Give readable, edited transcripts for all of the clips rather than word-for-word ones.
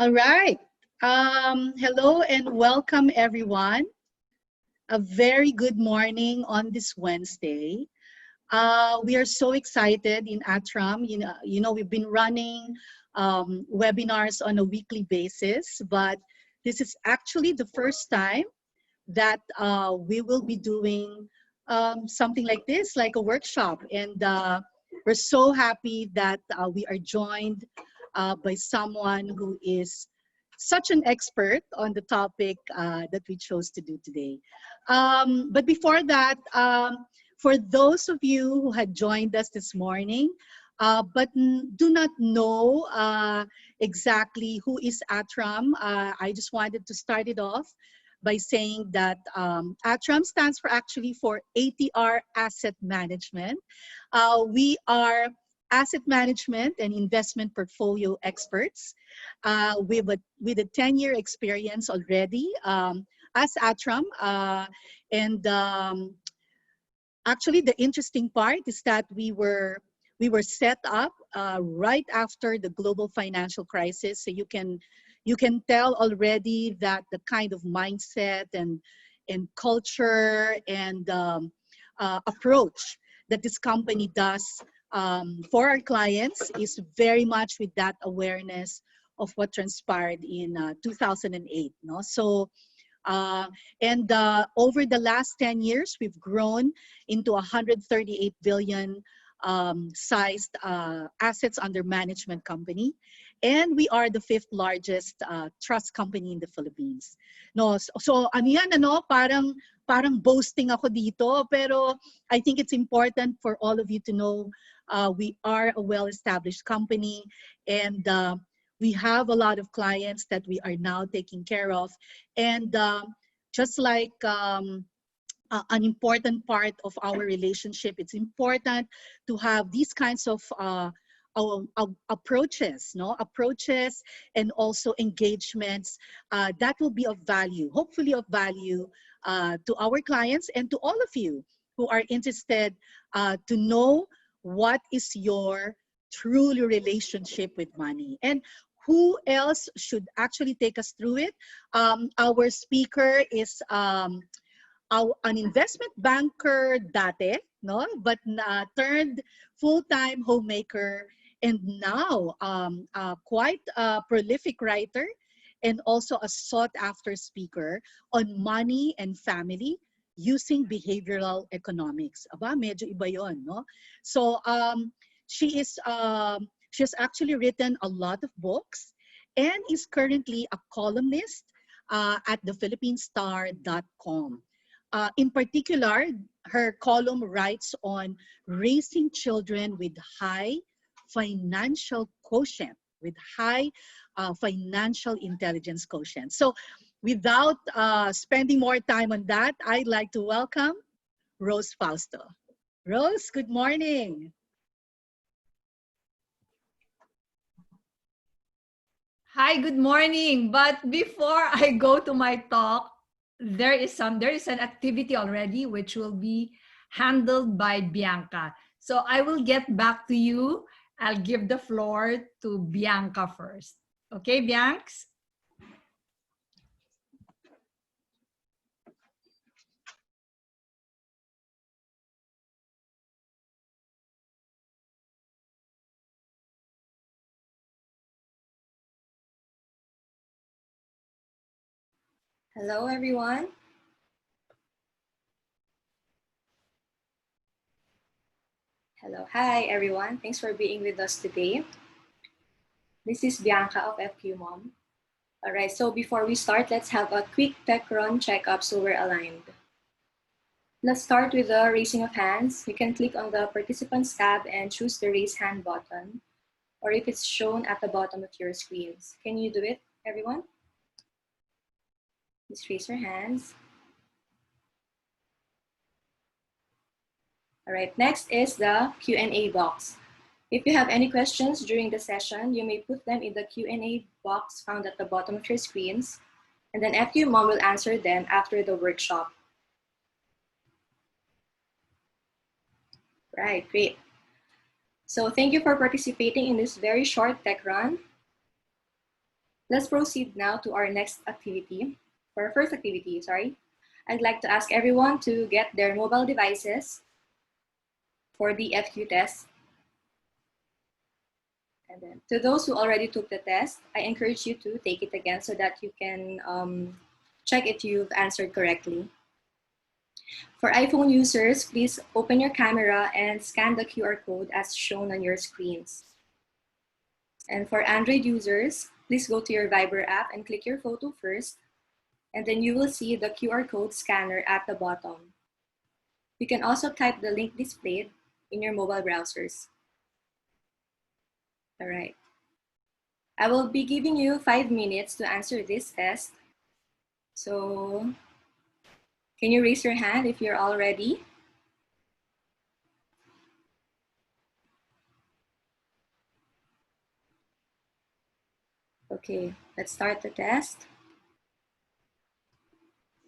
All right. Hello and welcome, everyone. A very good morning on this Wednesday. We are so excited in ATRAM. We've been running webinars on a weekly basis, but this is actually the first time that we will be doing something like this, like a workshop. And we're so happy that we are joined by someone who is such an expert on the topic that we chose to do today. But before that, for those of you who had joined us this morning, but do not know exactly who is ATRAM, I just wanted to start it off by saying that ATRAM stands for ATR Asset Management. We are asset management and investment portfolio experts with a 10-year experience already as ATRAM. Actually, the interesting part is that we were set up right after the global financial crisis. So you can tell already that the kind of mindset and culture and approach that this company does for our clients is very much with that awareness of what transpired in 2008. No? So, over the last 10 years, we've grown into 138 billion sized assets under management company. And we are the 5th largest trust company in the Philippines. No, so ano yan, ano, parang boasting ako dito, pero I think it's important for all of you to know we are a well-established company, and we have a lot of clients that we are now taking care of. And just like an important part of our relationship, it's important to have these kinds of approaches and also engagements that will be of value, hopefully of value to our clients and to all of you who are interested to know what is your true relationship with money. And who else should actually take us through it? Our speaker is an investment banker dati, no? But turned full-time homemaker, and now quite a prolific writer and also a sought-after speaker on money and family using behavioral economics. Aba, medyo iba yon, no? So she has actually written a lot of books and is currently a columnist at thephilippinesstar.com. In particular, her column writes on raising children with high financial quotient, with high financial intelligence quotient. So without spending more time on that, I'd like to welcome Rose Fausto. Rose, good morning. Hi, good morning. But before I go to my talk, there is an activity already which will be handled by Bianca. So I will get back to you. I'll give the floor to Bianca first. Okay, Bianx? Hello, everyone. Hello. Hi, everyone. Thanks for being with us today. This is Bianca of FQ Mom. All right, so before we start, let's have a quick tech run checkup so we're aligned. Let's start with the raising of hands. You can click on the Participants tab and choose the Raise Hand button, or if it's shown at the bottom of your screens. Can you do it, everyone? Please raise your hands. All right, next is the Q&A box. If you have any questions during the session, you may put them in the Q&A box found at the bottom of your screens, and then FQ Mom will answer them after the workshop. Right, great. So thank you for participating in this very short tech run. Let's proceed now to our next activity. For our first activity, I'd like to ask everyone to get their mobile devices for the FQ test. And then to those who already took the test, I encourage you to take it again so that you can check if you've answered correctly. For iPhone users, please open your camera and scan the QR code as shown on your screens. And for Android users, please go to your Viber app and click your photo first, and then you will see the QR code scanner at the bottom. You can also type the link displayed in your mobile browsers. All right. I will be giving you 5 minutes to answer this test. So can you raise your hand if you're all ready? Okay, let's start the test.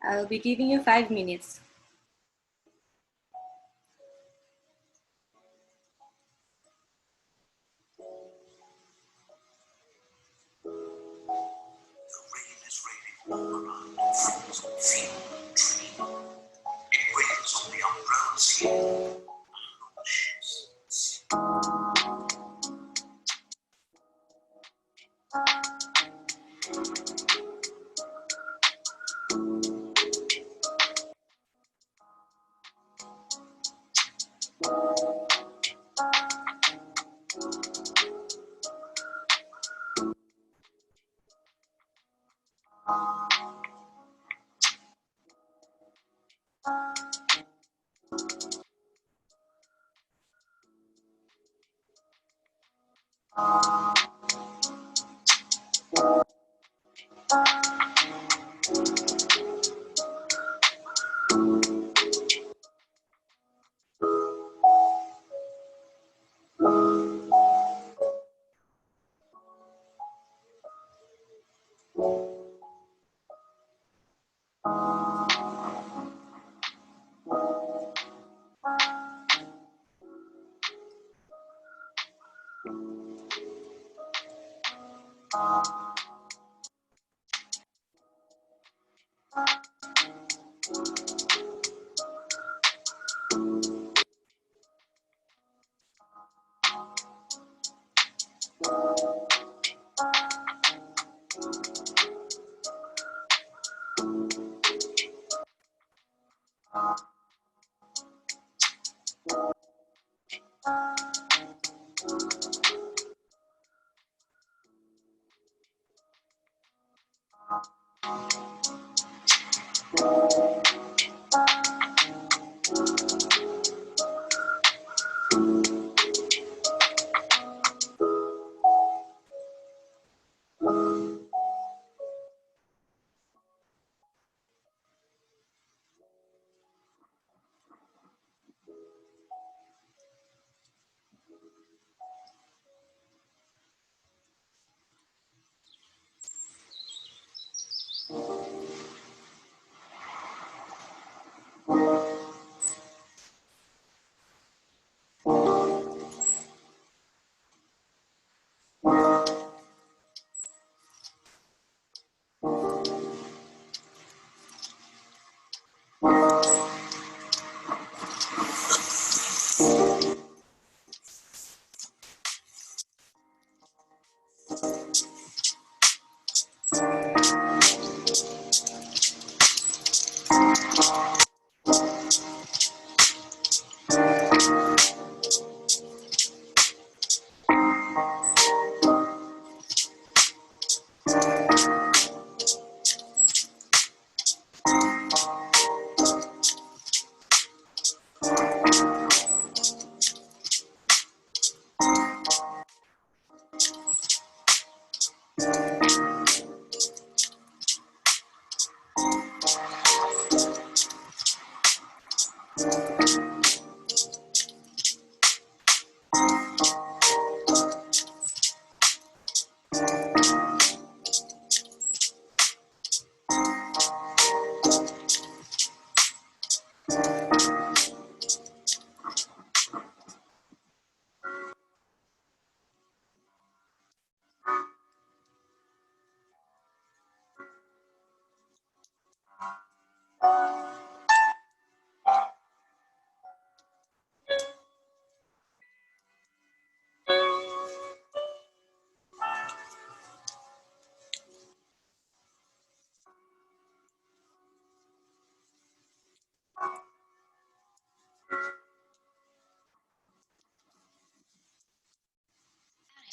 I'll be giving you 5 minutes. All around, field, tree. It rains on the umbrellas here, and on the ships.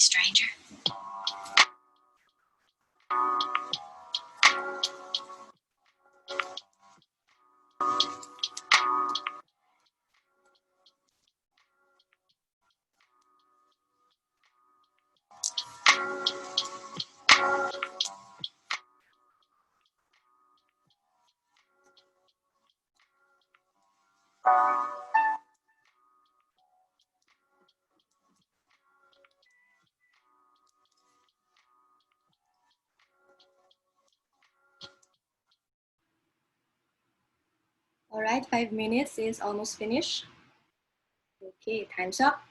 stranger. All right, 5 minutes is almost finished. Okay, time's up.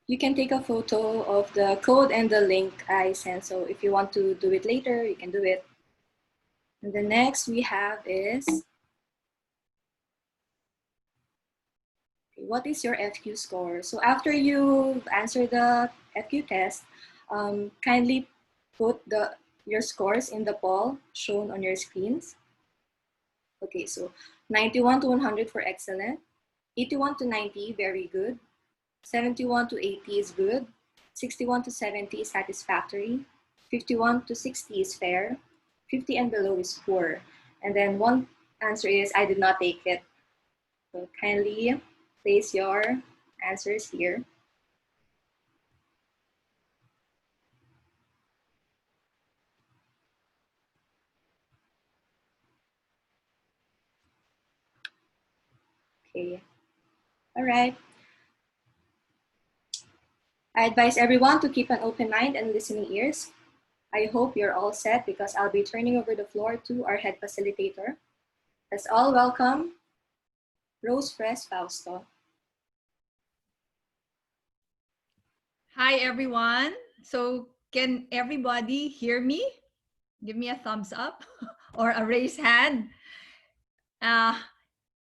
You can take a photo of the code and the link I sent. So if you want to do it later, you can do it. And the next we have is, what is your FQ score? So after you answer the FQ test, kindly put your scores in the poll shown on your screens. Okay, so 91 to 100 for excellent, 81 to 90, very good, 71 to 80 is good, 61 to 70 is satisfactory, 51 to 60 is fair, 50 and below is poor. And then one answer is, I did not take it. So kindly place your answers here. Okay, all right. I advise everyone to keep an open mind and listening ears. I hope you're all set because I'll be turning over the floor to our head facilitator. Let's all welcome Rose Fresh Fausto. Hi, everyone. So can everybody hear me? Give me a thumbs up or a raised hand.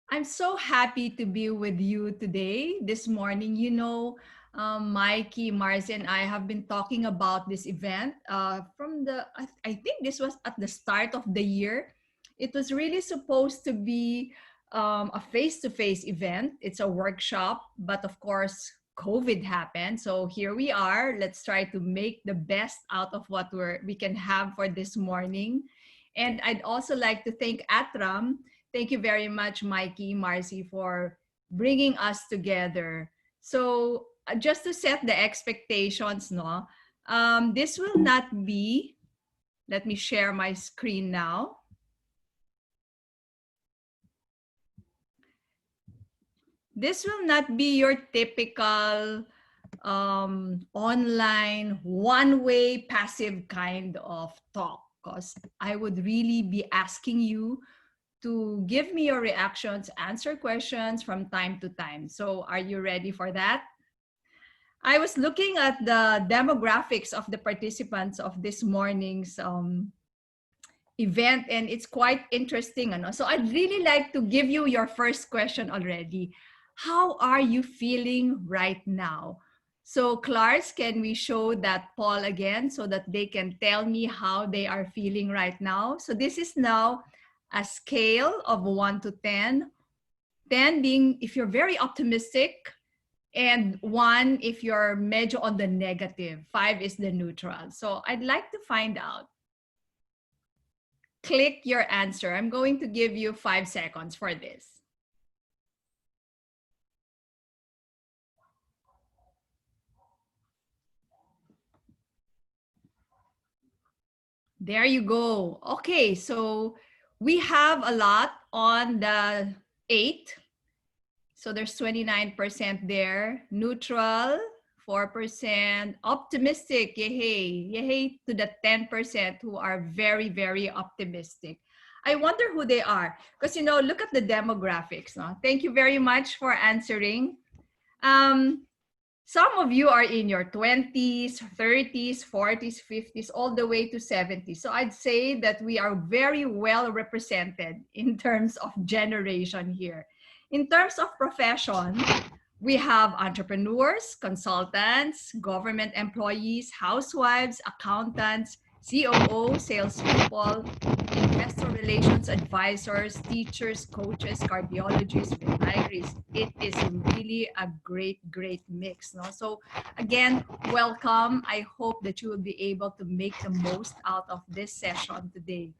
I'm so happy to be with you today, this morning. You know, Mikey, Marcy, and I have been talking about this event I think this was at the start of the year. It was really supposed to be a face-to-face event. It's a workshop, but of course, COVID happened. So here we are. Let's try to make the best out of what we can have for this morning. And I'd also like to thank ATRAM. Thank you very much, Mikey, Marcy, for bringing us together. So just to set the expectations, no, this will not be, let me share my screen now. This will not be your typical online, one-way, passive kind of talk, because I would really be asking you to give me your reactions, answer questions from time to time. So are you ready for that? I was looking at the demographics of the participants of this morning's event, and it's quite interesting. So I'd really like to give you your first question already. How are you feeling right now? So Clars, can we show that poll again so that they can tell me how they are feeling right now? So this is now a scale of 1 to 10. 10 being if you're very optimistic, and 1 if you're medyo on the negative. 5 is the neutral. So I'd like to find out. Click your answer. I'm going to give you 5 seconds for this. There you go. Okay, so we have a lot on the 8. So there's 29% there. Neutral, 4%. Optimistic, yay. Yay to the 10% who are very, very optimistic. I wonder who they are. Because, you know, look at the demographics. No? Thank you very much for answering. Some of you are in your 20s, 30s, 40s, 50s, all the way to 70s. So I'd say that we are very well represented in terms of generation here. In terms of profession, we have entrepreneurs, consultants, government employees, housewives, accountants, COO, salespeople, investor relations advisors, teachers, coaches, cardiologists, retirees. It is really a great, great mix. No? So again, welcome. I hope that you will be able to make the most out of this session today.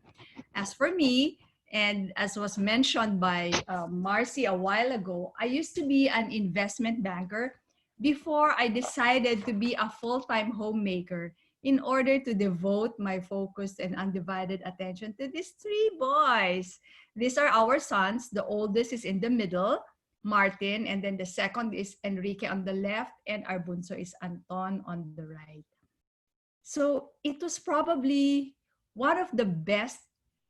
As for me, and as was mentioned by Marcy a while ago, I used to be an investment banker before I decided to be a full-time homemaker in order to devote my focused and undivided attention to these three boys. These are our sons. The oldest is in the middle, Martin, and then the second is Enrique on the left, and our bunso is Anton on the right. So it was probably one of the best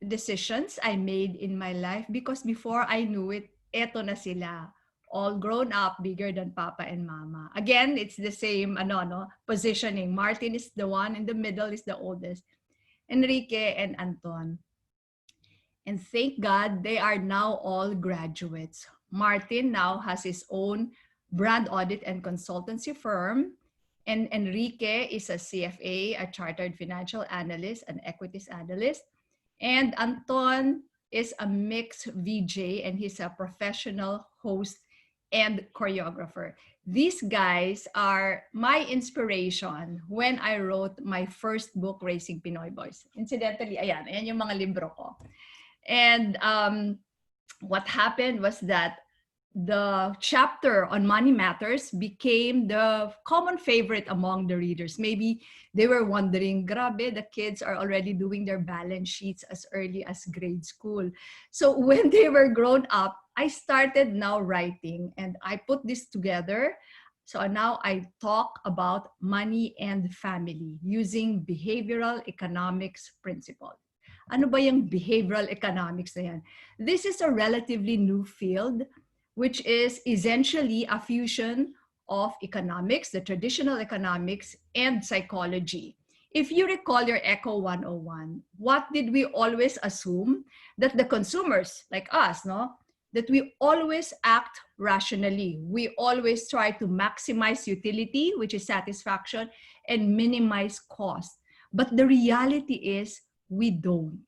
decisions I made in my life because before I knew it, eto na sila. All grown up, bigger than Papa and Mama. Again, it's the same positioning. Martin is the one in the middle, is the oldest. Enrique and Anton. And thank God they are now all graduates. Martin now has his own brand audit and consultancy firm. And Enrique is a CFA, a chartered financial analyst, an equities analyst. And Anton is a mixed VJ and he's a professional host and choreographer. These guys are my inspiration when I wrote my first book, Raising Pinoy Boys. Incidentally, ayan yung mga libro ko. And what happened was that the chapter on money matters became the common favorite among the readers. Maybe they were wondering, grabe, the kids are already doing their balance sheets as early as grade school. So when they were grown up, I started now writing and I put this together. So now I talk about money and family using behavioral economics principle. Ano ba yung behavioral economics na yan? This is a relatively new field which is essentially a fusion of economics, the traditional economics, and psychology. If you recall your Eco 101, what did we always assume? That the consumers, like us, that we always act rationally. We always try to maximize utility, which is satisfaction, and minimize cost. But the reality is we don't.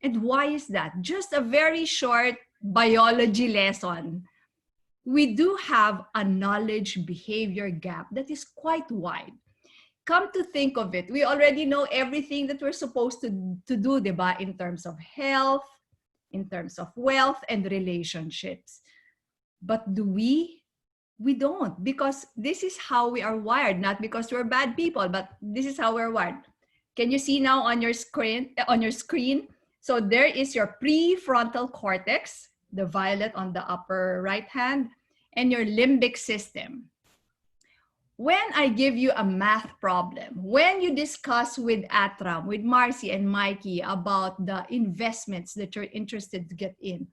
And why is that? Just a very short biology lesson. We do have a knowledge behavior gap that is quite wide. Come to think of it, we already know everything that we're supposed to do, diba? In terms of health, in terms of wealth and relationships. But do we? We don't, because this is how we are wired, not because we're bad people, but this is how we're wired. Can you see now on your screen? So there is your prefrontal cortex, the violet on the upper right hand, and your limbic system. When I give you a math problem, when you discuss with ATRAM, with Marcy and Mikey about the investments that you're interested to get in,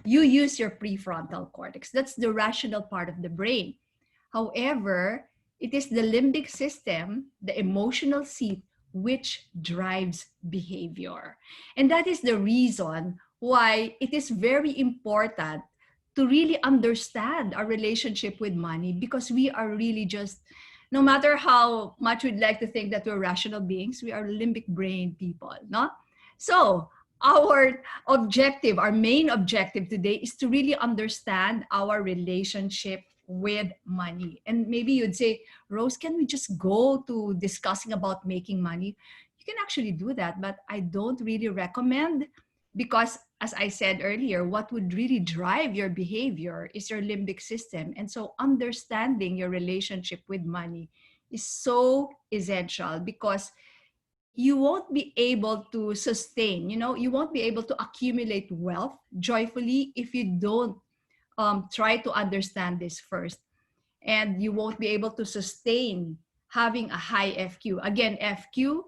you use your prefrontal cortex. That's the rational part of the brain. However, it is the limbic system, the emotional seat, which drives behavior. And that is the reason why it is very important to really understand our relationship with money, because we are really just, no matter how much we'd like to think that we're rational beings, we are limbic brain people, no? So our objective, our main objective today is to really understand our relationship with money. And maybe you'd say, Rose, can we just go to discussing about making money? You can actually do that, but I don't really recommend, because as I said earlier, what would really drive your behavior is your limbic system. And so understanding your relationship with money is so essential, because you won't be able to sustain, you won't be able to accumulate wealth joyfully if you don't try to understand this first. And you won't be able to sustain having a high FQ. Again, FQ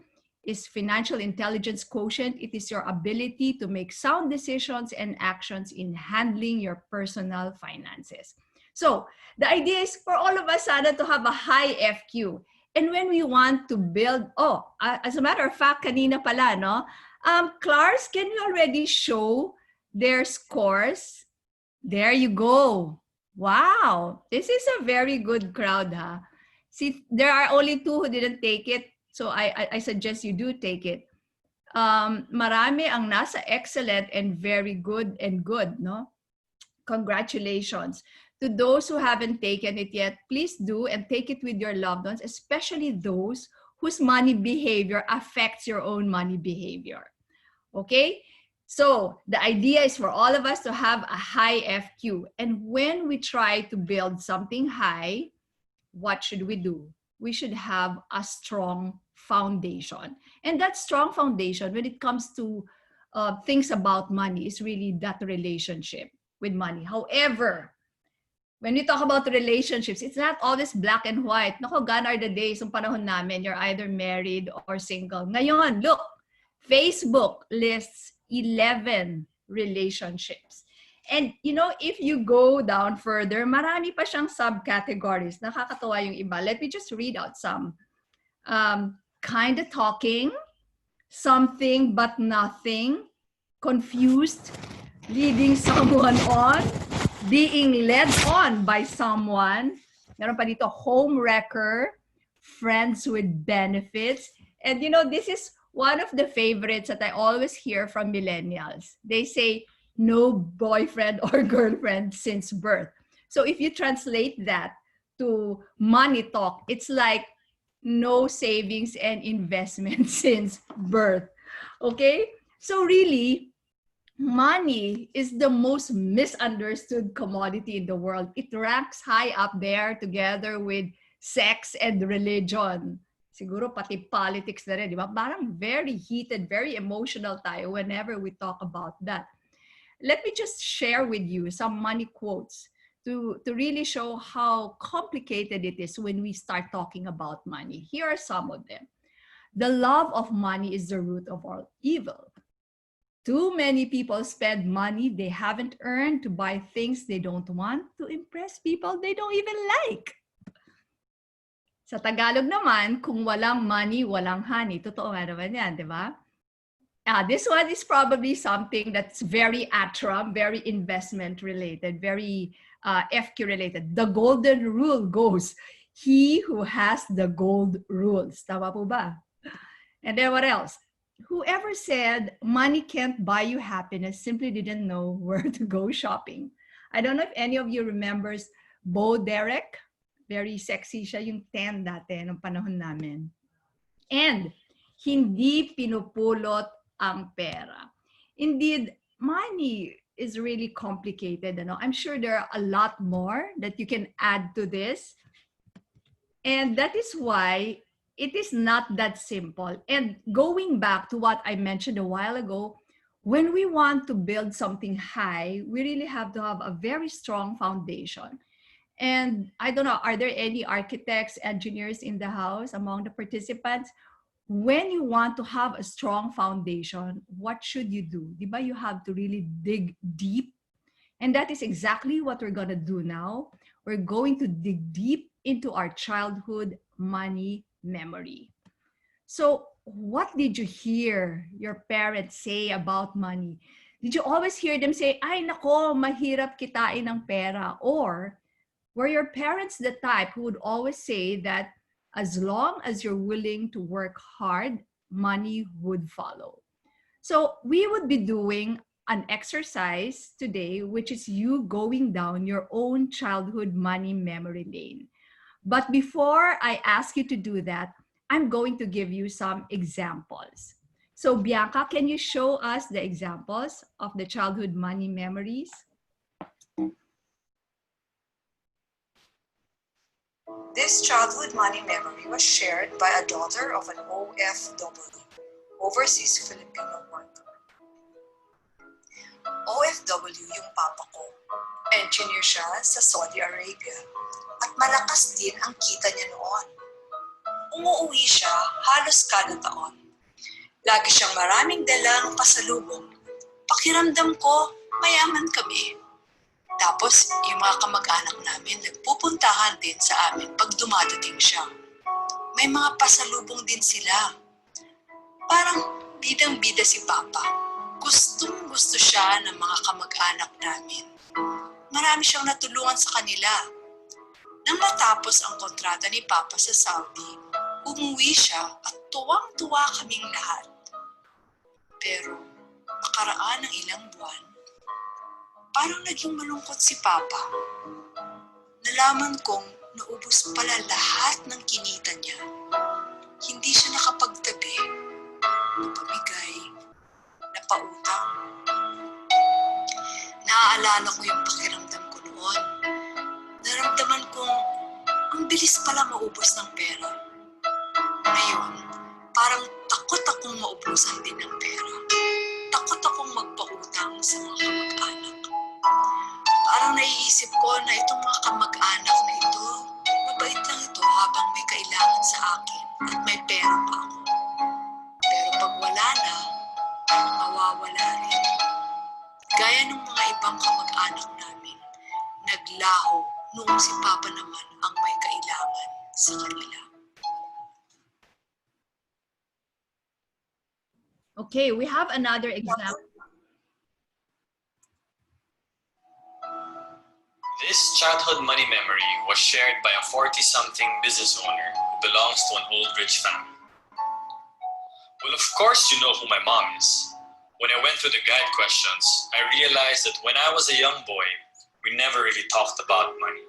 is financial intelligence quotient. It is your ability to make sound decisions and actions in handling your personal finances. So the idea is for all of us sana to have a high FQ. And when we want to build, as a matter of fact, kanina pala, Clars, can you already show their scores? There you go. Wow, this is a very good crowd, huh? See, there are only 2 who didn't take it. So I suggest you do take it. Marami ang nasa excellent and very good and good, no? Congratulations. To those who haven't taken it yet, please do and take it with your loved ones, especially those whose money behavior affects your own money behavior. Okay? So the idea is for all of us to have a high FQ. And when we try to build something high, what should we do? We should have a strong foundation. And that strong foundation, when it comes to things about money, is really that relationship with money. However, when we talk about relationships, it's not always black and white. Nako, gone are the days ng panahon namin, you're either married or single. Ngayon, look, Facebook lists 11 relationships. And you know, if you go down further, marami pa siyang subcategories. Nakakatawa yung iba. Let me just read out some. Kind of talking, something but nothing, confused, leading someone on, being led on by someone. Meron pa dito, home wrecker, friends with benefits. And you know, this is one of the favorites that I always hear from millennials. They say, no boyfriend or girlfriend since birth. So if you translate that to money talk, it's like no savings and investment since birth. Okay? So really, money is the most misunderstood commodity in the world. It ranks high up there together with sex and religion. Siguro pati politics na rin, di ba? Parang very heated, very emotional tayo whenever we talk about that. Let me just share with you some money quotes to really show how complicated it is when we start talking about money. Here are some of them. The love of money is the root of all evil. Too many people spend money they haven't earned to buy things they don't want to impress people they don't even like. Sa Tagalog naman, kung walang money, walang honey. Totoo nga naman yan, di ba? This one is probably something that's very ATRAM, very investment related, very FQ related. The golden rule goes, he who has the gold rules. Tama po ba? And then what else? Whoever said money can't buy you happiness simply didn't know where to go shopping. I don't know if any of you remembers Bo Derek. Very sexy siya, yung 10 dati nung panahon namin. And hindi pinupulot ang pera. Indeed, money is really complicated. You know? I'm sure there are a lot more that you can add to this. And that is why it is not that simple. And going back to what I mentioned a while ago, when we want to build something high, we really have to have a very strong foundation. And I don't know, are there any architects, engineers in the house among the participants? When you want to have a strong foundation, what should you do? Diba? You have to really dig deep. And that is exactly what we're going to do now. We're going to dig deep into our childhood money memory. So what did you hear your parents say about money? Did you always hear them say, ay nako, mahirap kitain ng pera? Or were your parents the type who would always say that as long as you're willing to work hard, money would follow? So we would be doing an exercise today, which is you going down your own childhood money memory lane. But before I ask you to do that, I'm going to give you some examples. So Bianca, can you show us the examples of the childhood money memories? This childhood money memory was shared by a daughter of an OFW, overseas Filipino worker. OFW yung papa ko. Engineer siya sa Saudi Arabia at malakas din ang kita niya noon. Umuuwi siya halos kada taon. Lagi siyang maraming dalang pasalubong. Pakiramdam ko, mayaman kami. Tapos, yung mga kamag-anak namin nagpupuntahan din sa amin pag dumadating siya. May mga pasalubong din sila. Parang bidang-bida si Papa. Gustong-gusto siya ng mga kamag-anak namin. Marami siyang natulungan sa kanila. Nang matapos ang kontrata ni Papa sa Saudi, umuwi siya at tuwang-tuwa kaming lahat. Pero nakaraan ng ilang buwan, parang naging malungkot si Papa. Nalaman kong naubos pala lahat ng kinita niya. Hindi siya nakapagtabi, napamigay, napautang. Naaalala ko yung pakiramdam ko noon. Naramdaman kong ang bilis pala maubos ng pera. Ngayon, parang takot akong maubusan din ng pera. Takot akong magpautang sa mga kamag-anak. Parang naiisip ko na itong mga kamag-anak na ito, mabait lang ito habang may kailangan sa akin at may pera pa ako. Pero pag wala na, mawawala rin. Gaya ng mga ibang kamag-anak namin, naglaho noong si Papa naman ang may kailangan sa kanila. Okay, we have another example. This childhood money memory was shared by a 40-something business owner who belongs to an old rich family. Well, of course you know who my mom is. When I went through the guide questions, I realized that when I was a young boy, we never really talked about money.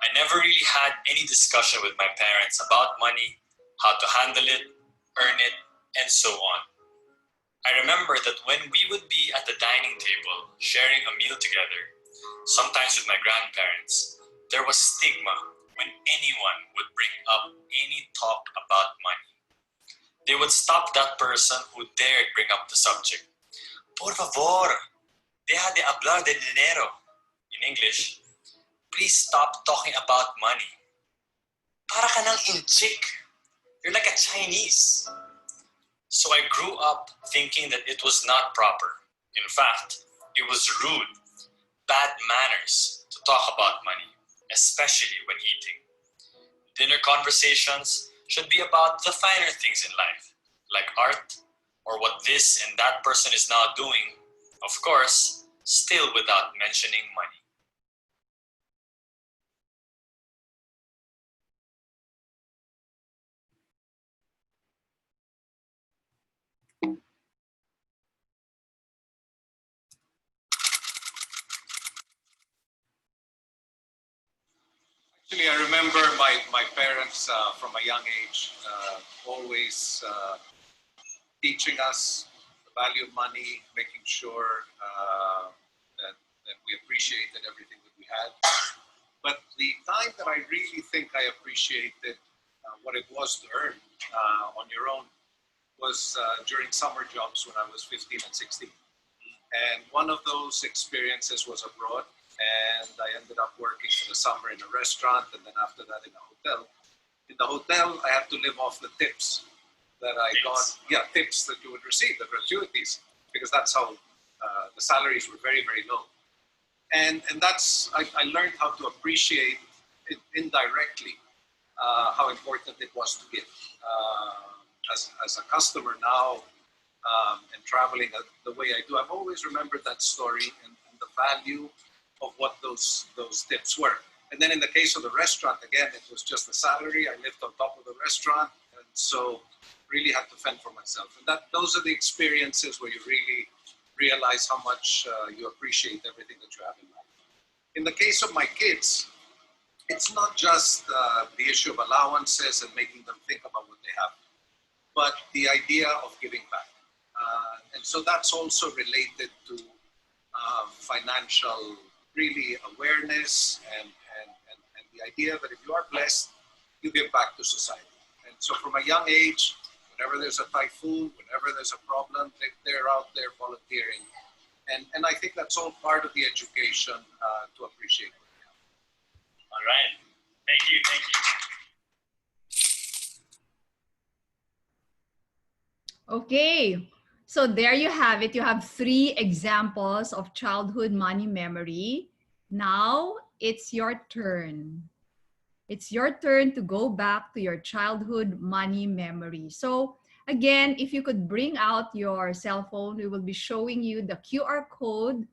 I never really had any discussion with my parents about money, how to handle it, earn it, and so on. I remember that when we would be at the dining table, sharing a meal together, sometimes with my grandparents, there was stigma when anyone would bring up any talk about money. They would stop that person who dared bring up the subject. Por favor, deja de hablar de dinero. In English, please stop talking about money. Para ka nang inchik. You're like a Chinese. So I grew up thinking that it was not proper. In fact, it was rude, bad manners to talk about money, especially when eating. Dinner conversations should be about the finer things in life, like art or what this and that person is now doing, of course, still without mentioning money. Actually, I remember my parents from a young age always teaching us the value of money, making sure that we appreciated everything that we had. But the time that I really think I appreciated what it was to earn on your own was during summer jobs when I was 15 and 16. And one of those experiences was abroad. And I ended up working for the summer in a restaurant, and then after that in a hotel. In the hotel, I had to live off the tips that I got. Yeah, tips that you would receive, the gratuities, because that's how the salaries were very, very low. And that's, I learned how to appreciate it indirectly, how important it was to give. As a customer now, and traveling the way I do, I've always remembered that story and the value of what those tips were. And then in the case of the restaurant, again, it was just the salary. I lived on top of the restaurant, and so really had to fend for myself. And those are the experiences where you really realize how much you appreciate everything that you have in life. In the case of my kids, it's not just the issue of allowances and making them think about what they have, but the idea of giving back. And so that's also related to financial really awareness and the idea that if you are blessed, you give back to society. And so from a young age, whenever there's a typhoon, whenever there's a problem, they're out there volunteering. And I think that's all part of the education to appreciate what we have. All right. Thank you. Thank you. Okay. So there you have it. You have 3 examples of childhood money memory. Now it's your turn. It's your turn to go back to your childhood money memory. So again, if you could bring out your cell phone, we will be showing you the QR code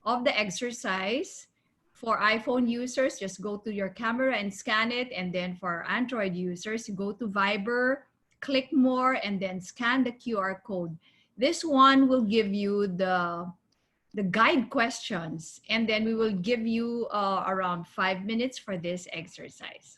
of the exercise. For iPhone users, just go to your camera and scan it. And then for Android users, go to Viber, click more, and then scan the QR code. This one will give you the guide questions, and then we will give you around 5 minutes for this exercise.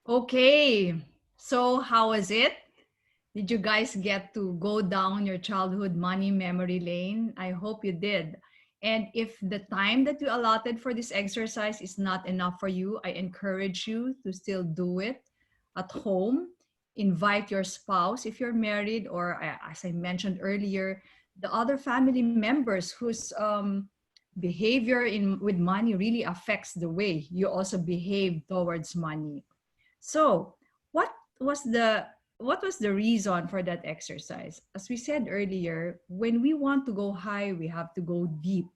Okay, so how was it? Did you guys get to go down your childhood money memory lane? I hope you did. And if the time that you allotted for this exercise is not enough for you, I encourage you to still do it at home. Invite your spouse if you're married, or as I mentioned earlier, the other family members whose behavior with money really affects the way you also behave towards money. So, what was the what was the reason for that exercise? As we said earlier, when we want to go high, we have to go deep.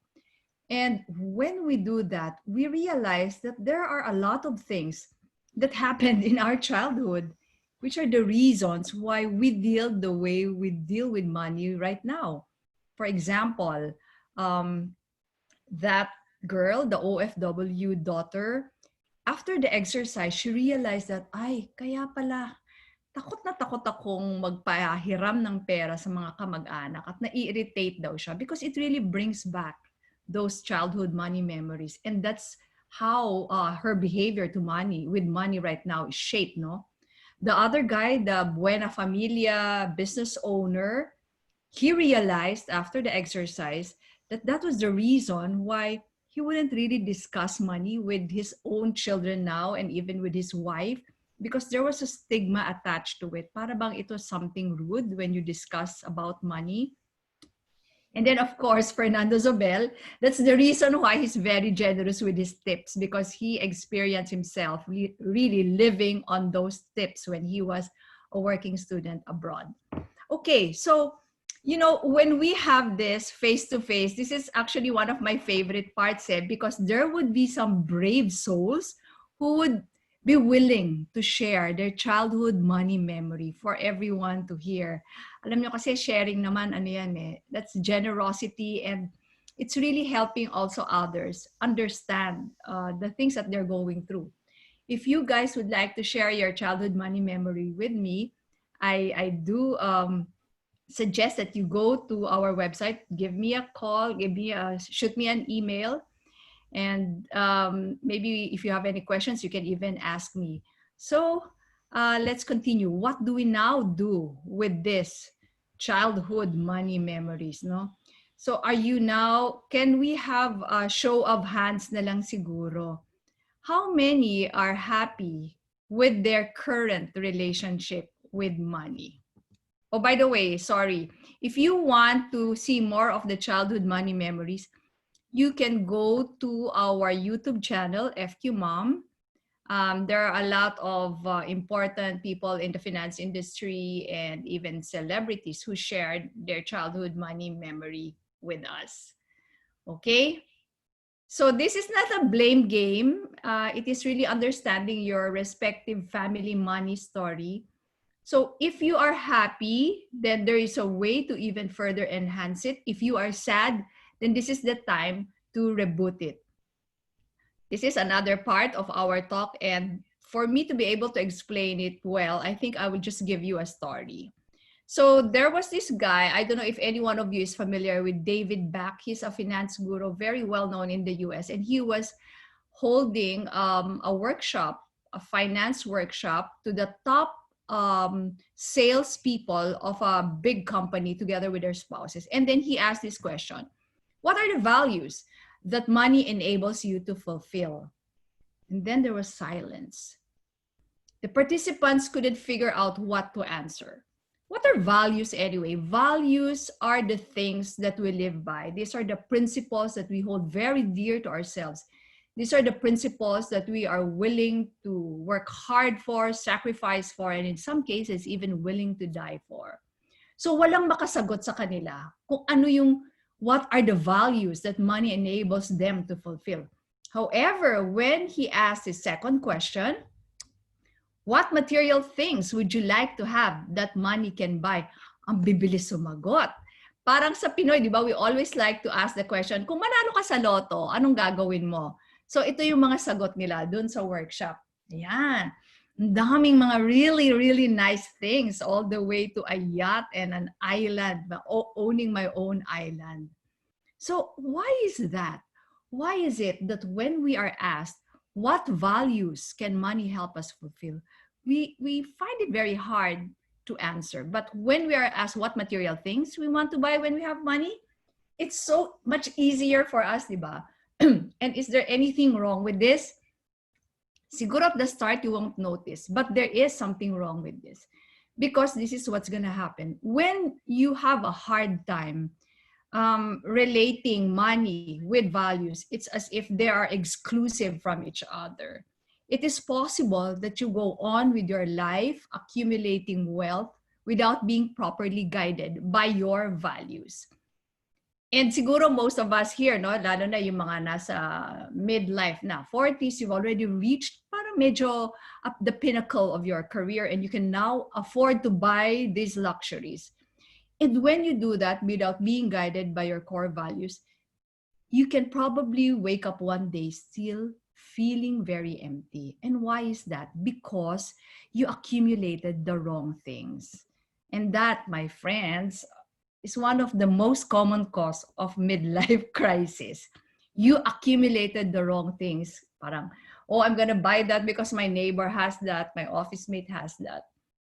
And when we do that, we realize that there are a lot of things that happened in our childhood, which are the reasons why we deal the way we deal with money right now. For example, um, that girl, the OFW daughter, after the exercise, she realized that, ay, kaya pala, takot na takot akong magpahiram ng pera sa mga kamag-anak at nai-irritate daw siya because it really brings back those childhood money memories. And that's how her behavior to money, with money right now, is shaped, no? The other guy, the Buena Familia business owner, he realized after the exercise that that was the reason why he wouldn't really discuss money with his own children now and even with his wife, because there was a stigma attached to it. Para bang it was something rude when you discuss about money. And then, of course, Fernando Zobel, that's the reason why he's very generous with his tips, because he experienced himself really living on those tips when he was a working student abroad. Okay, so, you know, when we have this face to face, this is actually one of my favorite parts, because there would be some brave souls who would be willing to share their childhood money memory for everyone to hear. Alam nyo kasi sharing naman, ano yan that's generosity, and it's really helping also others understand the things that they're going through. If you guys would like to share your childhood money memory with me, I do suggest that you go to our website, give me a call, shoot me an email, and maybe if you have any questions, you can even ask me. So let's continue. What do we now do with this childhood money memories, no? So are you now, can we have a show of hands na lang siguro? How many are happy with their current relationship with money? Oh, by the way, sorry. If you want to see more of the childhood money memories, you can go to our YouTube channel, FQ Mom. There are a lot of important people in the finance industry and even celebrities who shared their childhood money memory with us. Okay? So this is not a blame game. It is really understanding your respective family money story. So if you are happy, then there is a way to even further enhance it. If you are sad, then this is the time to reboot it. This is another part of our talk, and for me to be able to explain it well, I think I will just give you a story. So there was this guy, I don't know if any one of you is familiar with David Back. He's a finance guru, very well known in the US, and he was holding a workshop, a finance workshop, to the top salespeople of a big company together with their spouses. And then he asked this question: what are the values that money enables you to fulfill? And then there was silence. The participants couldn't figure out what to answer. What are values anyway? Values are the things that we live by. These are the principles that we hold very dear to ourselves. These are the principles that we are willing to work hard for, sacrifice for, and in some cases, even willing to die for. So walang makasagot sa kanila kung ano what are the values that money enables them to fulfill. However, when he asked his second question, what material things would you like to have that money can buy? Ang bibilis sumagot. Parang sa Pinoy, di ba, we always like to ask the question, kung manalo ka sa loto, anong gagawin mo? So ito yung mga sagot nila dun sa workshop. Ayan. Ang daming mga really, really nice things, all the way to a yacht and an island, owning my own island. So why is that? Why is it that when we are asked, what values can money help us fulfill? We find it very hard to answer. But when we are asked what material things we want to buy when we have money, it's so much easier for us, diba? And is there anything wrong with this? Siguro at the start, you won't notice, but there is something wrong with this. Because this is what's going to happen. When you have a hard time relating money with values, it's as if they are exclusive from each other. It is possible that you go on with your life accumulating wealth without being properly guided by your values. And siguro most of us here, no, lalo na yung mga nasa midlife na, 40s, you've already reached parang medyo up the pinnacle of your career and you can now afford to buy these luxuries. And when you do that without being guided by your core values, you can probably wake up one day still feeling very empty. And why is that? Because you accumulated the wrong things. And that, my friends, is one of the most common cause of midlife crisis. You accumulated the wrong things. Parang, oh, I'm gonna buy that because my neighbor has that, my office mate has that.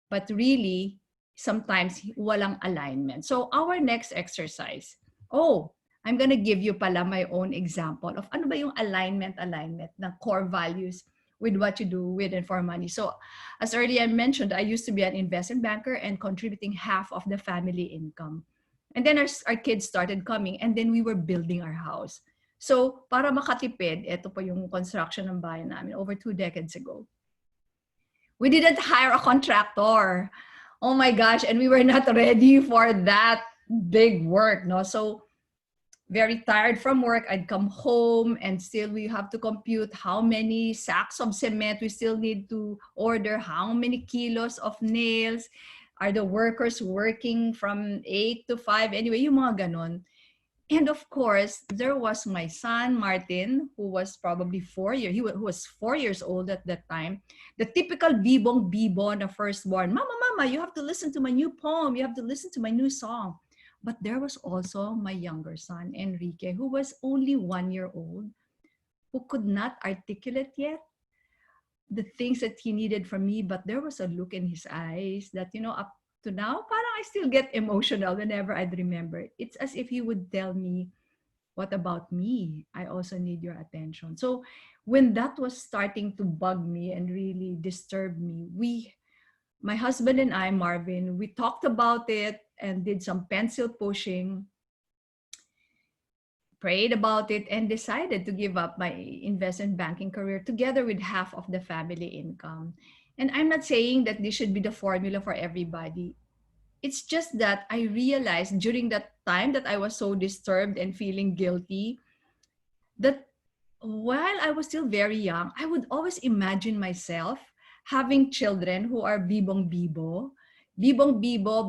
But really, sometimes walang alignment. So our next exercise, I'm gonna give you pala my own example of ano ba yung alignment ng core values with what you do with and for money. So as earlier mentioned, I used to be an investment banker and contributing half of the family income. And then our kids started coming and then we were building our house. So para makatipid, ito po yung construction ng bayan namin over 2 decades ago. We didn't hire a contractor. Oh my gosh, and we were not ready for that big work, no? So very tired from work, I'd come home and still we have to compute how many sacks of cement we still need to order, how many kilos of nails. Are the workers working from 8 to 5? Anyway, yung mga ganon. And of course, there was my son, Martin, who was probably 4 years, who was 4 years old at that time. The typical bibong bibo na firstborn. Mama, you have to listen to my new poem. You have to listen to my new song. But there was also my younger son, Enrique, who was only 1 year old, who could not articulate yet the things that he needed from me, but there was a look in his eyes that, up to now, parang I still get emotional whenever I'd remember. It's as if he would tell me, what about me? I also need your attention. So when that was starting to bug me and really disturb me, my husband and I, Marvin, we talked about it and did some pencil pushing, prayed about it, and decided to give up my investment banking career together with half of the family income. And I'm not saying that this should be the formula for everybody. It's just that I realized during that time that I was so disturbed and feeling guilty that while I was still very young, I would always imagine myself having children who are bibong bibo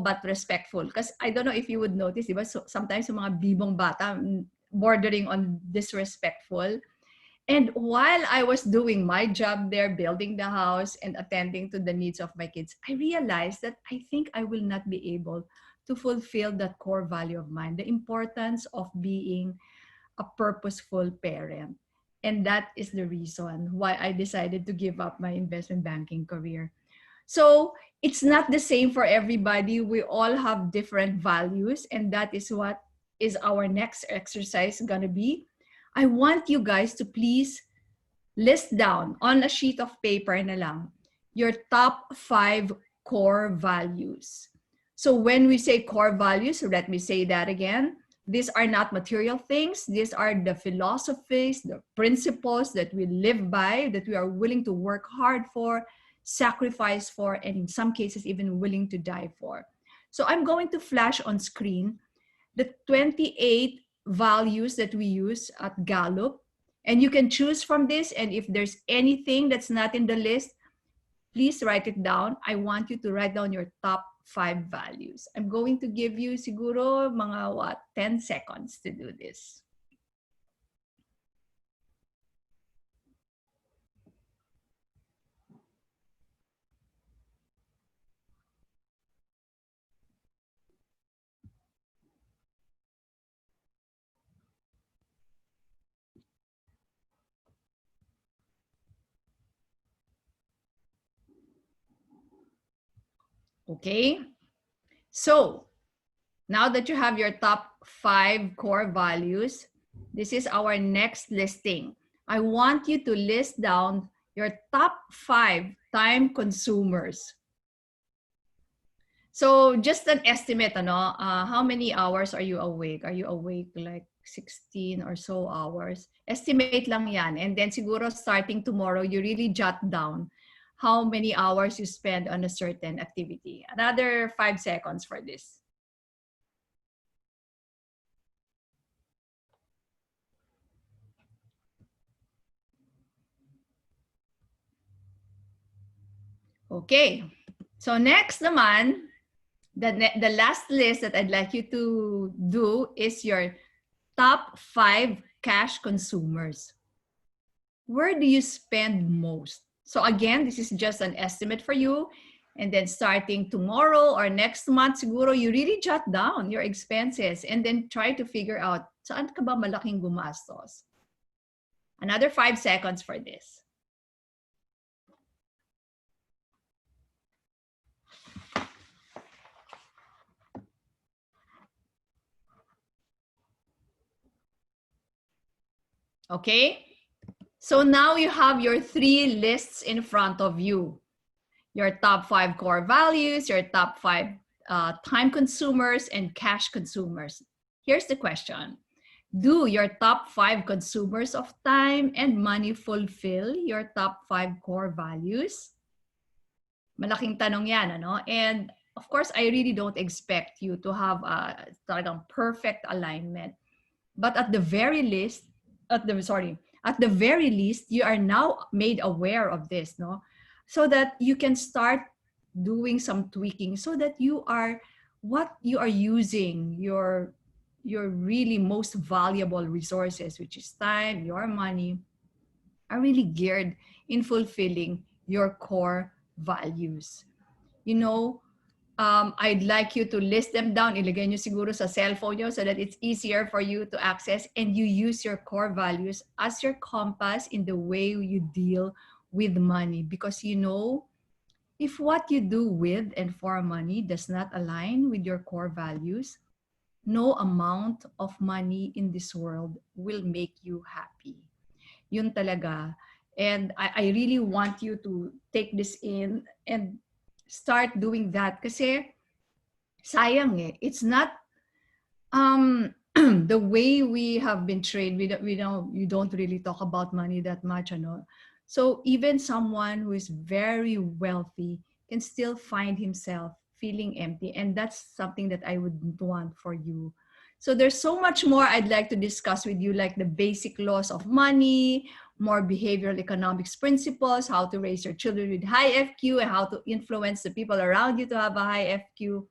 but respectful. Because I don't know if you would notice, diba? So sometimes yung mga bibong bata bordering on disrespectful. And while I was doing my job there, building the house and attending to the needs of my kids, I realized that I think I will not be able to fulfill that core value of mine, the importance of being a purposeful parent. And that is the reason why I decided to give up my investment banking career. So it's not the same for everybody. We all have different values, and that is what is our next exercise gonna be. I want you guys to please list down on a sheet of paper na lang your top 5 core values. So when we say core values, let me say that again. These are not material things. These are the philosophies, the principles that we live by, that we are willing to work hard for, sacrifice for, and in some cases even willing to die for. So I'm going to flash on screen the 28 values that we use at Gallup. And you can choose from this. And if there's anything that's not in the list, please write it down. I want you to write down your top 5 values. I'm going to give you siguro mga 10 seconds to do this. Okay? So, now that you have your top 5 core values, this is our next listing. I want you to list down your top 5 time consumers. So just an estimate, how many hours are you awake? Are you awake like 16 or so hours? Estimate lang yan. And then siguro starting tomorrow, you really jot down how many hours you spend on a certain activity. Another 5 seconds for this. Okay. So next naman, the last list that I'd like you to do is your top 5 cash consumers. Where do you spend most? So again, this is just an estimate for you. And then starting tomorrow or next month, siguro you really jot down your expenses and then try to figure out saan ka ba malaking gumastos. Another 5 seconds for this. Okay? So now you have your 3 lists in front of you. Your top 5 core values, your top 5 time consumers, and cash consumers. Here's the question. Do your top 5 consumers of time and money fulfill your top 5 core values? Malaking tanong yan, ano? And of course, I really don't expect you to have a perfect alignment. But at the very least, at the very least, you are now made aware of this, no? So that you can start doing some tweaking so that what you are using, your really most valuable resources, which is time, your money, are really geared in fulfilling your core values. You know, I'd like you to list them down. Ilagay nyo siguro sa cellphone nyo so that it's easier for you to access, and you use your core values as your compass in the way you deal with money. Because if what you do with and for money does not align with your core values, no amount of money in this world will make you happy. Yun talaga. And I really want you to take this in and start doing that. Kasi sayang eh. It's not the way we have been trained. You don't really talk about money that much, ano. So even someone who is very wealthy can still find himself feeling empty, and that's something that I would want for you. So there's so much more I'd like to discuss with you, like the basic laws of money, more behavioral economics principles, how to raise your children with high FQ, and how to influence the people around you to have a high FQ.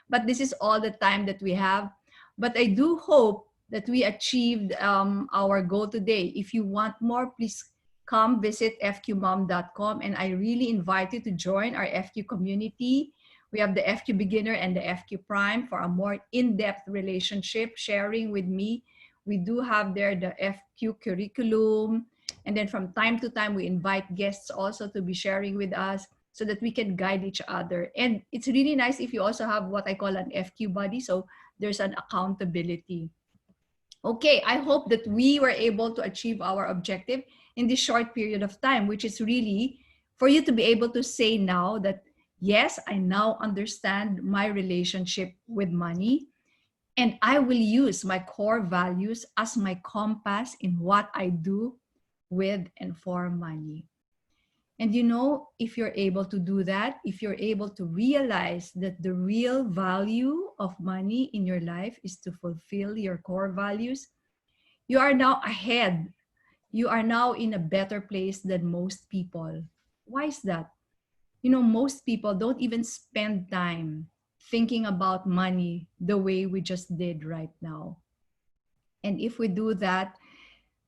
But this is all the time that we have. But I do hope that we achieved our goal today. If you want more, please come visit fqmom.com, and I really invite you to join our FQ community. We have the FQ beginner and the FQ prime for a more in-depth relationship sharing with me. We do have there the FQ curriculum, and then from time to time we invite guests also to be sharing with us so that we can guide each other. And it's really nice if you also have what I call an FQ buddy, so there's an accountability. Okay, I hope that we were able to achieve our objective in this short period of time, which is really for you to be able to say now that, yes, I now understand my relationship with money, and I will use my core values as my compass in what I do with and for money. And if you're able to do that, if you're able to realize that the real value of money in your life is to fulfill your core values, you are now ahead. You are now in a better place than most people. Why is that? Most people don't even spend time thinking about money the way we just did right now. And if we do that,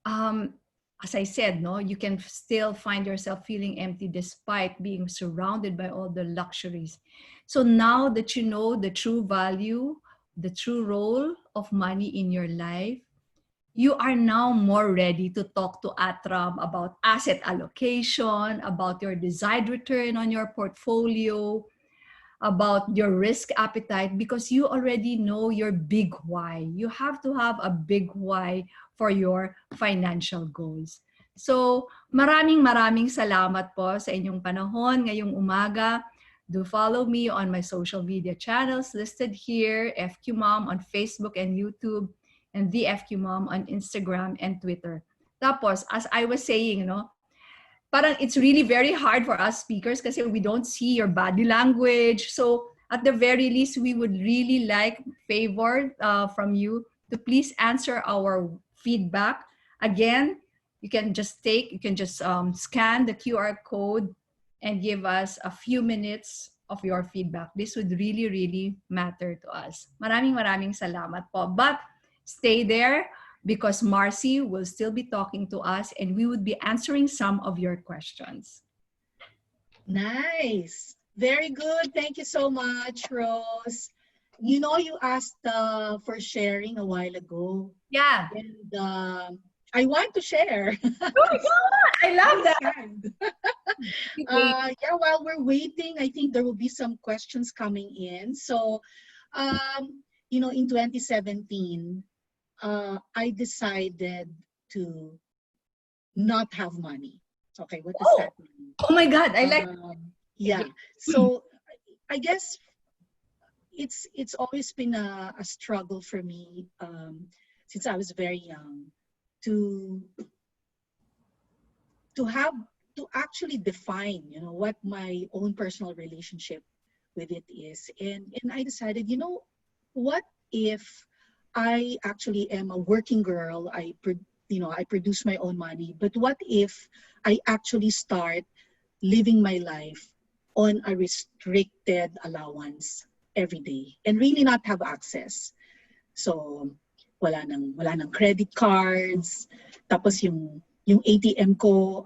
as I said, you can still find yourself feeling empty despite being surrounded by all the luxuries. So now that you know the true value, the true role of money in your life, you are now more ready to talk to ATRAM about asset allocation, about your desired return on your portfolio, about your risk appetite because you already know your big why. You have to have a big why for your financial goals. So, maraming salamat po sa inyong panahon ngayong umaga. Do follow me on my social media channels listed here, FQ Mom on Facebook and YouTube, and the FQ Mom on Instagram and Twitter. Tapos, as I was saying, parang it's really very hard for us speakers kasi we don't see your body language. So at the very least, we would really like favor from you to please answer our feedback. Again, you can just scan the QR code and give us a few minutes of your feedback. This would really, really matter to us. Maraming salamat po. But stay there, because Marcy will still be talking to us and we would be answering some of your questions. Nice. Very good. Thank you so much, Rose. You asked for sharing a while ago. Yeah. And I want to share. Oh my God, I love that. Yeah, while we're waiting, I think there will be some questions coming in. So, in 2017, I decided to not have money. Okay, what does that mean? Oh my God, I like. Yeah. So I guess it's always been a struggle for me since I was very young to actually define, what my own personal relationship with it is. And I decided, what if I actually am a working girl, I produce my own money, but what if I actually start living my life on a restricted allowance every day and really not have access? So wala nang credit cards, tapos yung ATM ko,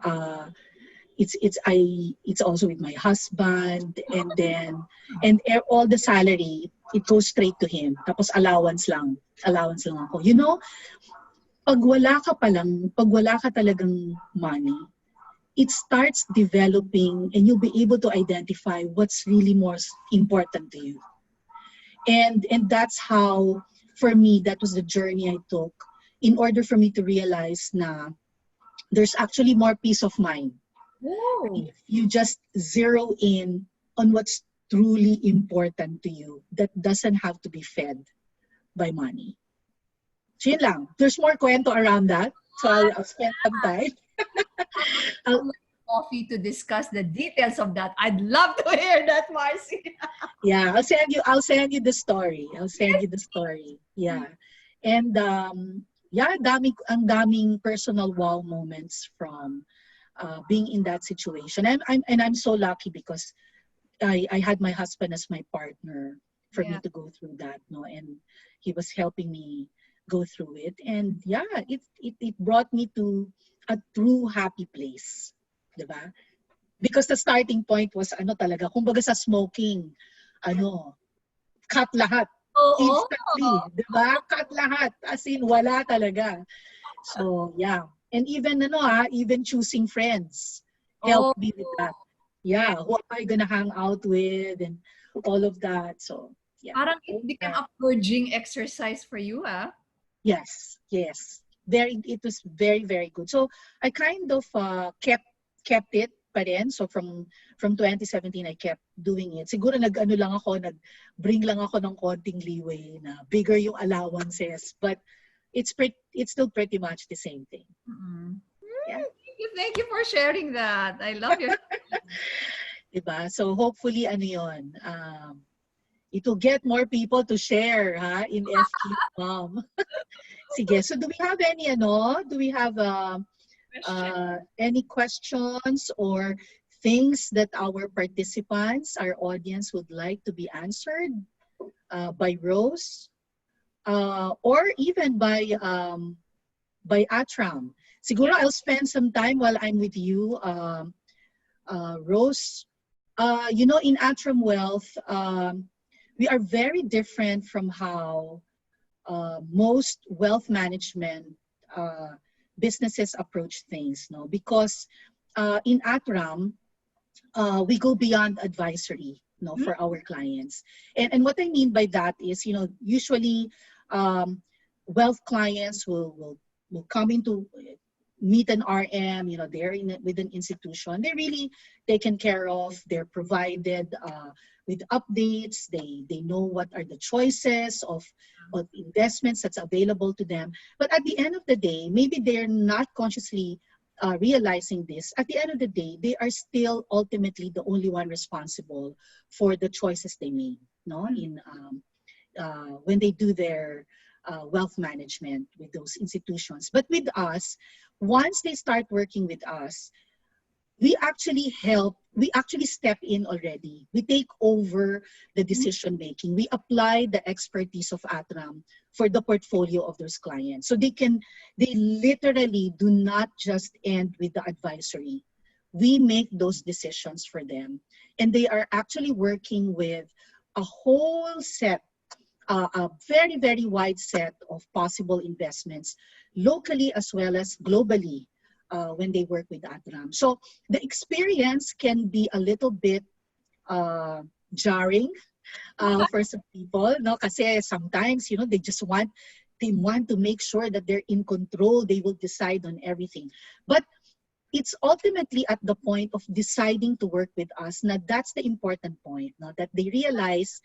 it's also with my husband, and all the salary, it goes straight to him, tapos allowance lang ako. Pag wala ka talagang money, it starts developing and you'll be able to identify what's really more important to you. And that's how, for me, that was the journey I took in order for me to realize na there's actually more peace of mind. If you just zero in on what's truly important to you, that doesn't have to be fed by money. So yun lang. There's more kwento around that, so I'll spend some time. Coffee to discuss the details of that. I'd love to hear that, Marcy. Yeah, I'll send you the story. Yeah. And ang daming personal wow moments from being in that situation. I'm so lucky because I had my husband as my partner for me to go through that, and he was helping me go through it. And yeah, it brought me to a true happy place, diba? Because the starting point was talaga, kumbaga sa smoking, cut lahat. Instantly, diba? Cut lahat. As in, wala talaga. So, yeah. And even, even choosing friends helped me with that. Yeah, who am I gonna hang out with and all of that. So, yeah. Parang it became a purging exercise for you, ah? Yes. It was very, very good. So, I kind of kept it pa rin. So from 2017, I kept doing it. Siguro nag-bring lang ako ng konting leeway na bigger yung allowances, but it's still pretty much the same thing. Mm-hmm. Yeah. Thank you for sharing that. I love your diba? So hopefully it will get more people to share in FQ Mom. Sige, so do we have any questions or things that our participants, our audience would like to be answered by Rose or even by ATRAM? Siguro I'll spend some time while I'm with you, Rose. In ATRAM Wealth, we are very different from how most wealth management businesses approach things, because in ATRAM, we go beyond advisory. no, for our clients. And what I mean by that is, usually wealth clients will come into meet an RM, they're with an institution. They're really taken care of. They're provided with updates. They know what are the choices of investments that's available to them. But at the end of the day, maybe they're not consciously realizing this. At the end of the day, they are still ultimately the only one responsible for the choices they made, no? In when they do their wealth management with those institutions. But with us, once they start working with us, we actually step in already. We take over the decision making. We apply the expertise of ATRAM for the portfolio of those clients. So they literally do not just end with the advisory. We make those decisions for them. And they are actually working with a whole set, a very, very wide set of possible investments, locally as well as globally, when they work with ATRAM. So the experience can be a little bit jarring for some people, no? Kasi sometimes, they want to make sure that they're in control. They will decide on everything. But it's ultimately at the point of deciding to work with us. Now, that's the important point, no? That they realize,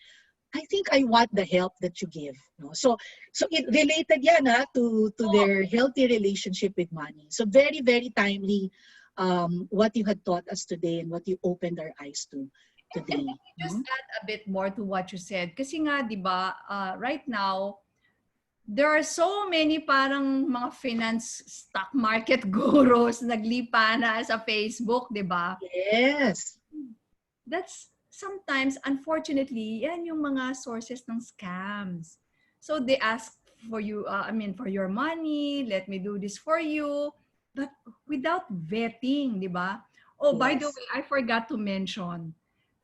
I think I want the help that you give. No? So it related yan to their healthy relationship with money. So very, very timely what you had taught us today and what you opened our eyes to today. Just add a bit more to what you said. Kasi nga, di ba, right now, there are so many parang mga finance stock market gurus naglipa na sa Facebook, di ba? Yes. That's sometimes, unfortunately, yan yung mga sources ng scams. So they ask for you, for your money, let me do this for you, but without vetting, di ba? Oh, yes. By the way, I forgot to mention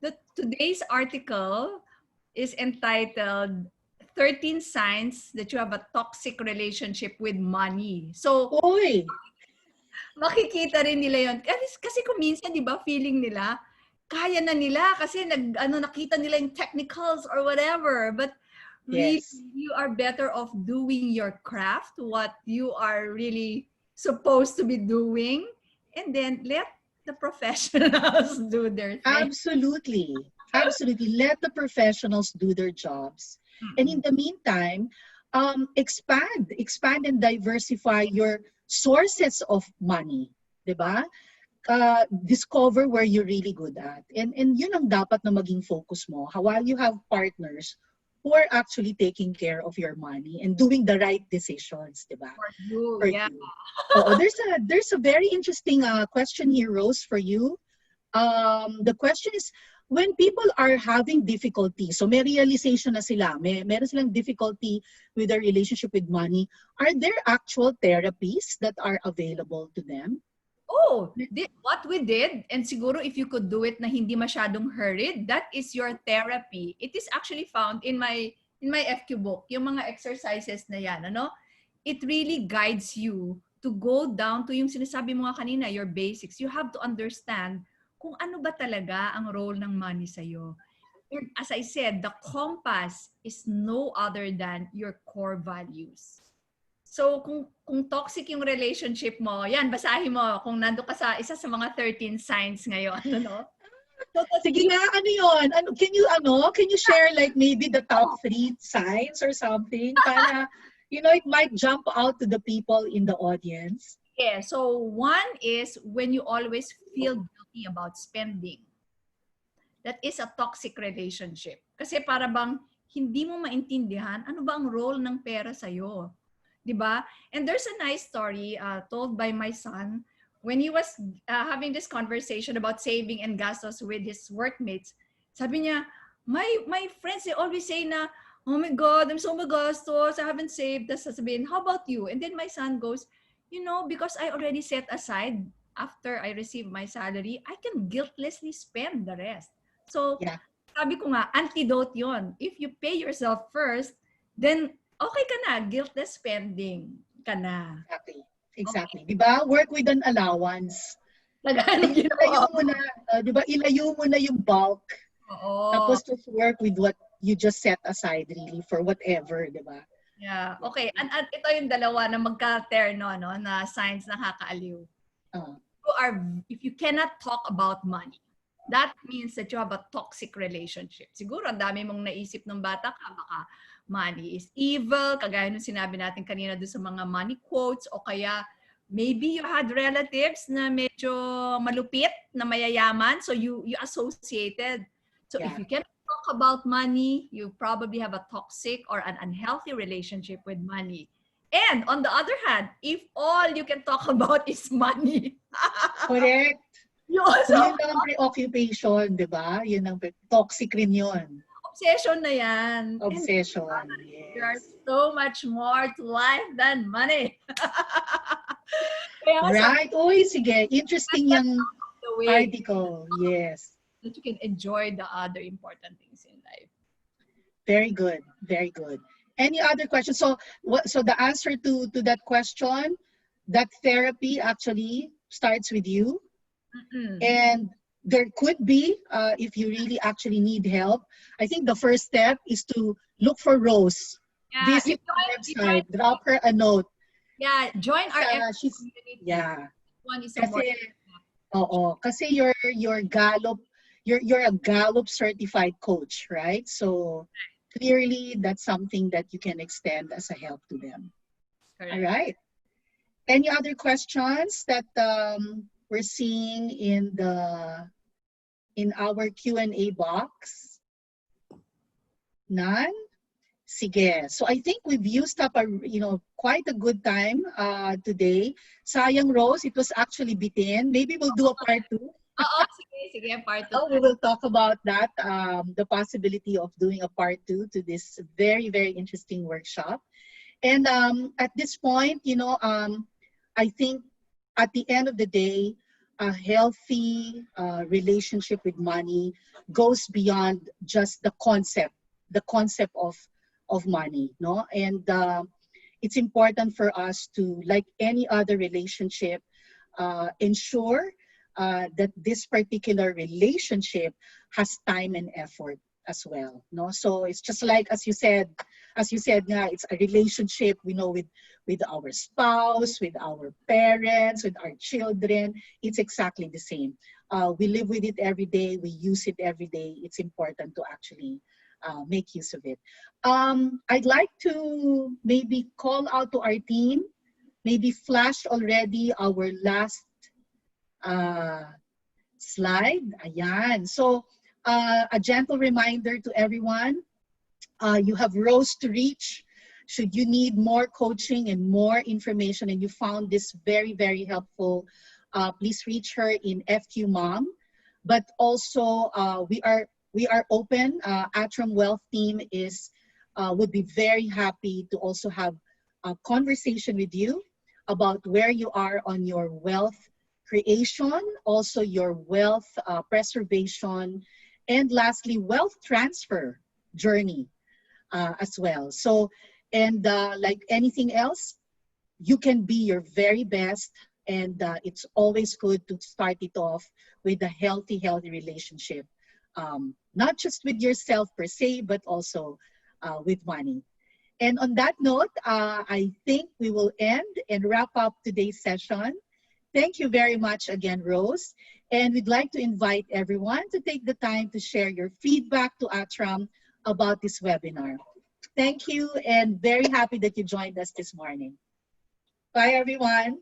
that today's article is entitled 13 Signs that you have a toxic relationship with money. So, makikita rin nila yun. Kasi kung minsan, di ba, feeling nila, kaya na nila kasi nakita nila yung technicals or whatever. But really, you are better off doing your craft, what you are really supposed to be doing, and then let the professionals do their thing. Absolutely. Absolutely. Let the professionals do their jobs. Mm-hmm. And in the meantime, expand and diversify your sources of money. Diba? Discover where you're really good at. And yun ang dapat na maging focus mo. While you have partners who are actually taking care of your money and doing the right decisions, diba? For you. Oh, there's a very interesting question here, Rose, for you. The question is, when people are having difficulty, so may realization na sila, meron silang difficulty with their relationship with money, are there actual therapies that are available to them? Oh, what we did, and siguro if you could do it na hindi masyadong hurried, that is your therapy. It is actually found in my FQ book, yung mga exercises na yan, ano? It really guides you to go down to yung sinasabi mo nga kanina, your basics. You have to understand kung ano ba talaga ang role ng money sa'yo. And as I said, the compass is no other than your core values. So, kung toxic yung relationship mo, yan, basahin mo kung nando ka sa isa sa mga 13 signs ngayon, ano? So, sige nga, ano yun? Can you share like maybe the top 3 signs or something? Para, it might jump out to the people in the audience. Yeah, so one is when you always feel guilty about spending. That is a toxic relationship. Kasi para bang hindi mo maintindihan ano ba ang role ng pera sa'yo. Diba? And there's a nice story told by my son when he was having this conversation about saving and gastos with his workmates. Sabi niya, my friends, they always say na, oh my God, I'm so magastos, I haven't saved. Tapos sasabihin, how about you? And then my son goes, because I already set aside after I receive my salary, I can guiltlessly spend the rest. So, sabi ko nga, antidote yon. If you pay yourself first, then okay ka na, guiltless spending ka na. Exactly. Okay. Diba? Work with an allowance. Ilayo mo na, diba? Ilayo mo na yung bulk Oo. Tapos just work with what you just set aside really for whatever, di ba? Yeah. Okay. And ito yung dalawa na magka-terno, no, na signs na nakakaaliw. Uh, If you cannot talk about money, that means that you have a toxic relationship. Siguro, ang dami mong naisip ng bata ka, baka money is evil, kagaya nung sinabi natin kanina doon sa mga money quotes, o kaya maybe you had relatives na medyo malupit, na mayayaman, so you associated. So if Yeah. you cannot talk about money, you probably have a toxic or an unhealthy relationship with money. And on the other hand, if all you can talk about is money, correct. you Kung also yun ang preoccupation, di ba? Yun ang toxic rin yun. obsession na yan. Obsession, And there's yes. so much more to life than money. Kaya nga sabi Right. Uy, sige. Interesting yung the way article. Yes. that you can enjoy the other important things in life. Very good. Very good. Any other questions? So, so the answer to that question, that therapy actually starts with you. And there could be, if you really actually need help, I think the first step is to look for Rose. Yeah, Visit the website, drop her a note. Yeah, join our She's, community. yeah. One is a more Kasi you're Gallup, you're a Gallup-certified coach, right? So clearly that's something that you can extend as a help to them. correct. All right. Any other questions that we're seeing in our Q&A box? None? Sige. So I think we've used up quite a good time today. Sayang, Rose, it was actually bitin. Maybe we'll do a part 2. Oo, sige, part 2. We will talk about that, the possibility of doing a part 2 to this very, very interesting workshop. And at this point, I think at the end of the day, a healthy relationship with money goes beyond just the concept of money, no? And it's important for us to, like any other relationship, ensure that this particular relationship has time and effort as well, no? So it's just like, as you said, it's a relationship, with our spouse, with our parents, with our children. It's exactly the same. We live with it every day. We use it every day. It's important to actually make use of it. I'd like to maybe call out to our team, maybe flash already our last slide. Ayan. So a gentle reminder to everyone, you have Rose to reach. Should you need more coaching and more information and you found this very, very helpful, please reach her in FQ Mom. But also we are open. ATRAM Wealth team would be very happy to also have a conversation with you about where you are on your wealth creation, also your wealth preservation, and lastly, wealth transfer journey as well. So, and like anything else, you can be your very best, and it's always good to start it off with a healthy relationship, not just with yourself per se, but also with money. And on that note, I think we will end and wrap up today's session. Thank you very much again, Rose. And we'd like to invite everyone to take the time to share your feedback to ATRAM about this webinar. Thank you, and very happy that you joined us this morning. Bye, everyone.